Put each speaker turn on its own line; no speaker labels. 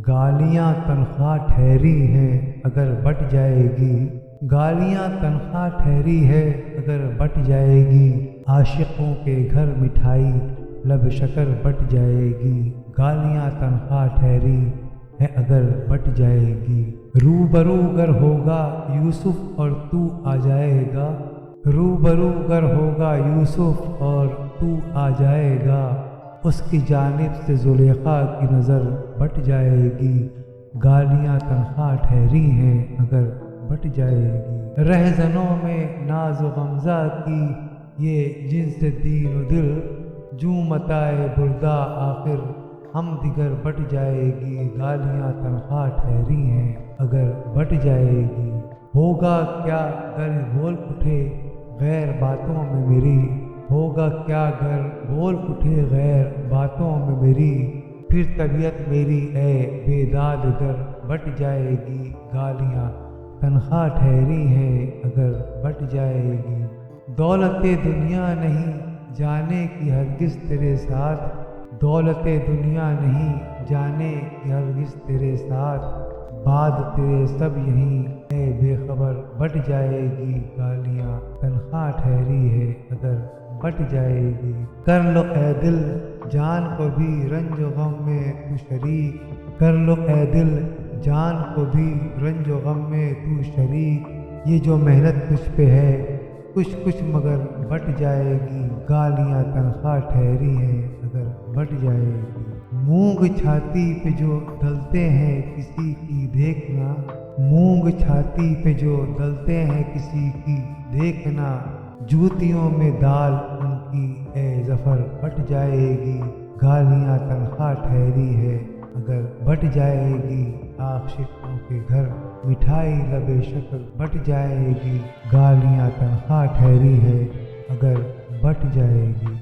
گالیاں تنخواہ ٹھہری ہے اگر بٹ جائے گی، گالیاں تنخواہ ٹھہری ہے اگر بٹ جائے گی، عاشقوں کے گھر مٹھائی لب شکر بٹ جائے گی، گالیاں تنخواہ ٹھہری ہے اگر بٹ جائے گی۔ روبرو گر ہوگا یوسف اور تو آ جائے گا، روبرو گر ہوگا یوسف اور تو آ جائے گا، اس کی جانب سے زلیخا کی نظر بٹ جائے گی، گالیاں تنخواہ ٹھہری ہیں اگر بٹ جائے گی۔ رہزنوں میں ناز و غمزہ کی یہ جنس دین و دل، جوں متائے بردہ آخر ہم دیگر بٹ جائے گی، گالیاں تنخواہ ٹھہری ہیں اگر بٹ جائے گی۔ ہوگا کیا گر بول اٹھے غیر باتوں میں میری، ہوگا کیا گر بول اٹھے غیر باتوں میں میری، پھر طبیعت میری اے بیداد گر بٹ جائے گی، گالیاں تنخواہ ٹھہری ہیں اگر بٹ جائے گی۔ دولت دنیا نہیں جانے کی ہرگز تیرے ساتھ، دولت دنیا نہیں جانے کی ہرگز تیرے ساتھ، بعد تیرے سب یہیں اے بے خبر بٹ جائے گی، گالیاں تنخواہ ٹھہری ہے اگر بٹ جائے گی۔ کر لو اے دل جان کو بھی رنج و غم میں تو شریک، کر لو اے دل جان کو بھی رنج و غم میں تو شریک، یہ جو محنت تجھ پہ ہے کچھ مگر بٹ جائے گی، گالیاں تنخواہ ٹھہری ہیں اگر بٹ جائے گی۔ مونگ چھاتی پہ جو ڈلتے ہیں کسی کی دیکھنا، مونگ چھاتی پہ جو ڈلتے ہیں کسی کی دیکھنا، جوتیوں میں دال ان کی اے ظفر بٹ جائے گی، گالیاں تنخواہ ٹھہری ہے اگر بٹ جائے گی، عاشقوں کے گھر مٹھائی لب شکر بٹ جائے گی، گالیاں تنخواہ ٹھہری ہے اگر بٹ جائے گی۔